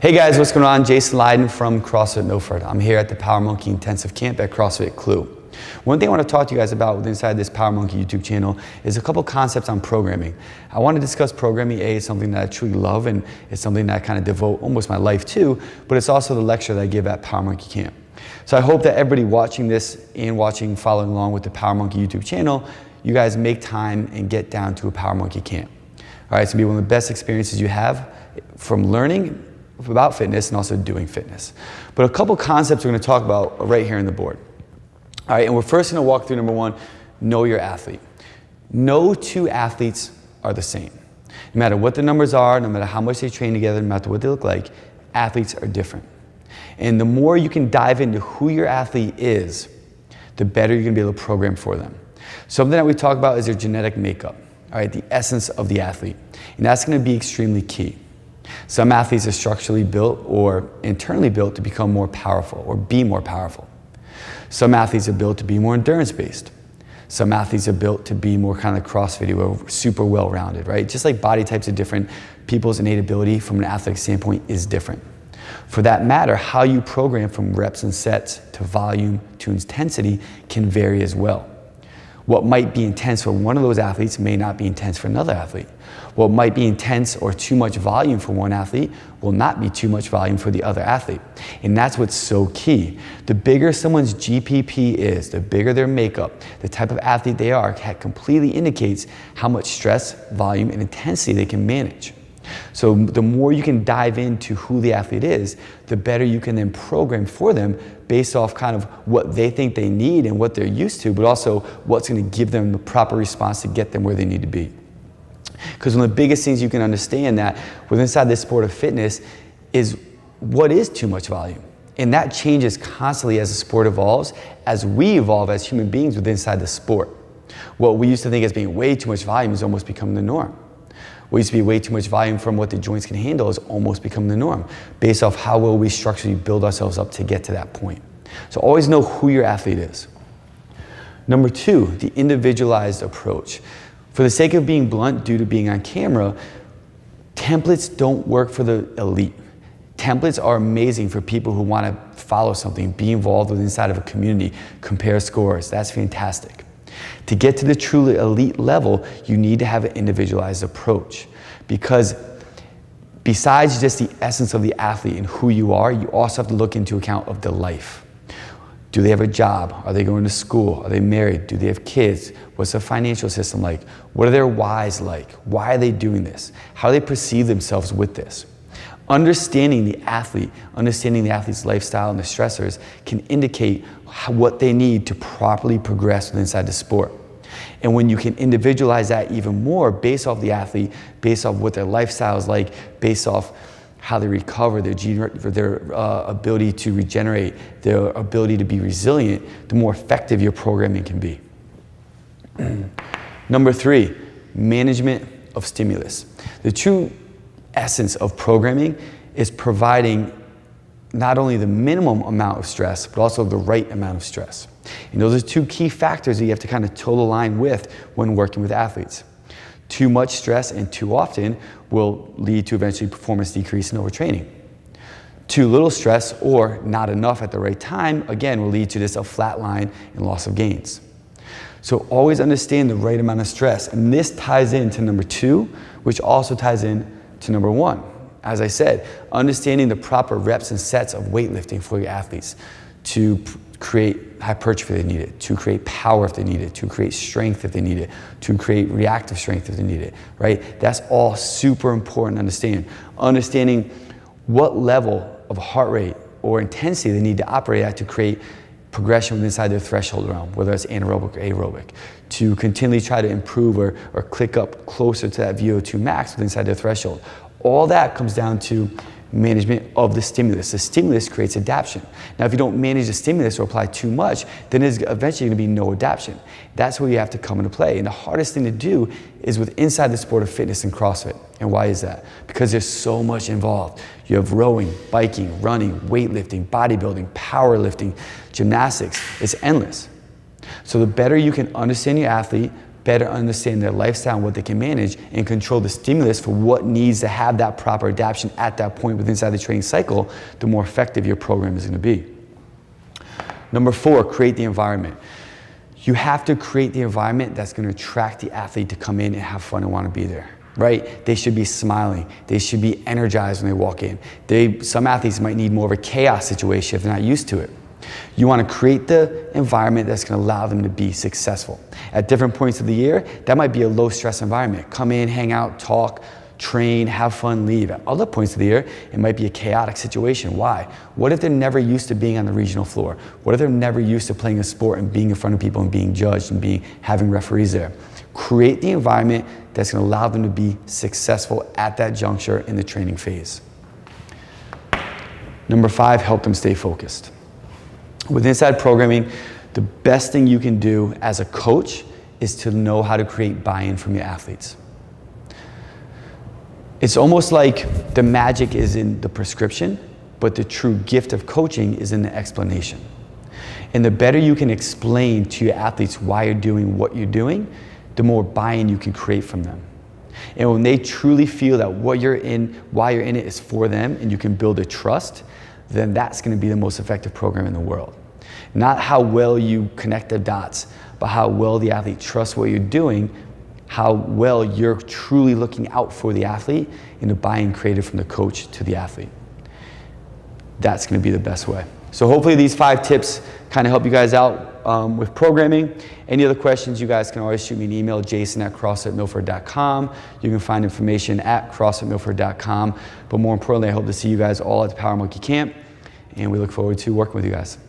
Hey guys, what's going on? Jason Leydon from CrossFit Milford. I'm here at the Power Monkey Intensive Camp at CrossFit Clue. One thing I want to talk to you guys about inside this Power Monkey YouTube channel is a couple concepts on programming. I want to discuss programming. It's something that I truly love, and it's something that I kind of devote almost my life to, but it's also the lecture that I give at Power Monkey Camp. So I hope that everybody watching this and following along with the Power Monkey YouTube channel, you guys make time and get down to a Power Monkey Camp. All right, it's going to be one of the best experiences you have from learning about fitness and also doing fitness. But a couple concepts we're going to talk about right here on the board. All right, and we're first going to walk through number one, know your athlete. No two athletes are the same. No matter what the numbers are, no matter how much they train together, no matter what they look like, athletes are different. And the more you can dive into who your athlete is, the better you're going to be able to program for them. Something that we talk about is their genetic makeup, all right, the essence of the athlete. And that's going to be extremely key. Some athletes are structurally built or internally built to become more powerful or be more powerful. Some athletes are built to be more endurance-based. Some athletes are built to be more kind of CrossFit or super well-rounded, right? Just like body types are different, people's innate ability from an athletic standpoint is different. For that matter, how you program from reps and sets to volume to intensity can vary as well. What might be intense for one of those athletes may not be intense for another athlete. What might be intense or too much volume for one athlete will not be too much volume for the other athlete. And that's what's so key. The bigger someone's GPP is, the bigger their makeup, the type of athlete they are, completely indicates how much stress, volume, and intensity they can manage. So the more you can dive into who the athlete is, the better you can then program for them based off kind of what they think they need and what they're used to, but also what's going to give them the proper response to get them where they need to be. Because one of the biggest things you can understand that within inside this sport of fitness is what is too much volume. And that changes constantly as the sport evolves, as we evolve as human beings within inside the sport. What we used to think as being way too much volume is almost becoming the norm. What used to be way too much volume from what the joints can handle is almost become the norm based off how well we structurally build ourselves up to get to that point. So always know who your athlete is. Number two, the individualized approach. For the sake of being blunt, due to being on camera, templates don't work for the elite. Templates are amazing for people who want to follow something, be involved with inside of a community, compare scores. That's fantastic. To get to the truly elite level, you need to have an individualized approach, because besides just the essence of the athlete and who you are, you also have to look into account of the life. Do they have a job? Are they going to school? Are they married? Do they have kids? What's the financial system like? What are their whys like? Why are they doing this? How do they perceive themselves with this? Understanding the athlete's lifestyle and the stressors can indicate what they need to properly progress inside the sport. And when you can individualize that even more based off the athlete, based off what their lifestyle is like, based off how they recover, their ability to regenerate, their ability to be resilient, the more effective your programming can be. Number three, management of stimulus. The true essence of programming is providing not only the minimum amount of stress, but also the right amount of stress. And those are two key factors that you have to kind of toe the line with when working with athletes. Too much stress and too often will lead to eventually performance decrease and overtraining. Too little stress or not enough at the right time, again, will lead to this a flat line and loss of gains. So always understand the right amount of stress. And this ties into number two, which also ties in to number one. As I said, understanding the proper reps and sets of weightlifting for your athletes to create hypertrophy if they need it, to create power if they need it, to create strength if they need it, to create reactive strength if they need it, right? That's all super important to understand. Understanding what level of heart rate or intensity they need to operate at to create progression inside their threshold realm, whether it's anaerobic or aerobic, to continually try to improve or click up closer to that VO2 max inside their threshold. All that comes down to management of the stimulus. The stimulus creates adaptation. Now, if you don't manage the stimulus or apply too much, then there's eventually going to be no adaptation. That's where you have to come into play. And the hardest thing to do is with inside the sport of fitness and CrossFit. And why is that? Because there's so much involved. You have rowing, biking, running, weightlifting, bodybuilding, powerlifting, gymnastics. It's endless. So the better you can understand your athlete, better understand their lifestyle and what they can manage, and control the stimulus for what needs to have that proper adaptation at that point within inside the training cycle, the more effective your program is going to be. Number 4, create the environment. You have to create the environment that's going to attract the athlete to come in and have fun and want to be there, right? They should be smiling. They should be energized when they walk in. Some athletes might need more of a chaos situation if they're not used to it. You want to create the environment that's going to allow them to be successful. At different points of the year, that might be a low stress environment. Come in, hang out, talk, train, have fun, leave. At other points of the year, it might be a chaotic situation. Why? What if they're never used to being on the regional floor? What if they're never used to playing a sport and being in front of people and being judged and having referees there? Create the environment that's going to allow them to be successful at that juncture in the training phase. Number 5, help them stay focused. With inside programming, the best thing you can do as a coach is to know how to create buy-in from your athletes. It's almost like the magic is in the prescription, but the true gift of coaching is in the explanation. And the better you can explain to your athletes why you're doing what you're doing, the more buy-in you can create from them. And when they truly feel that why you're in it is for them and you can build a trust, then that's going to be the most effective program in the world. Not how well you connect the dots, but how well the athlete trusts what you're doing, how well you're truly looking out for the athlete, and the buy-in created from the coach to the athlete. That's going to be the best way. So hopefully these 5 tips kind of help you guys out with programming. Any other questions, you guys can always shoot me an email, jason@crossfitmilford.com. You can find information at crossfitmilford.com. But more importantly, I hope to see you guys all at the Power Monkey Camp, and we look forward to working with you guys.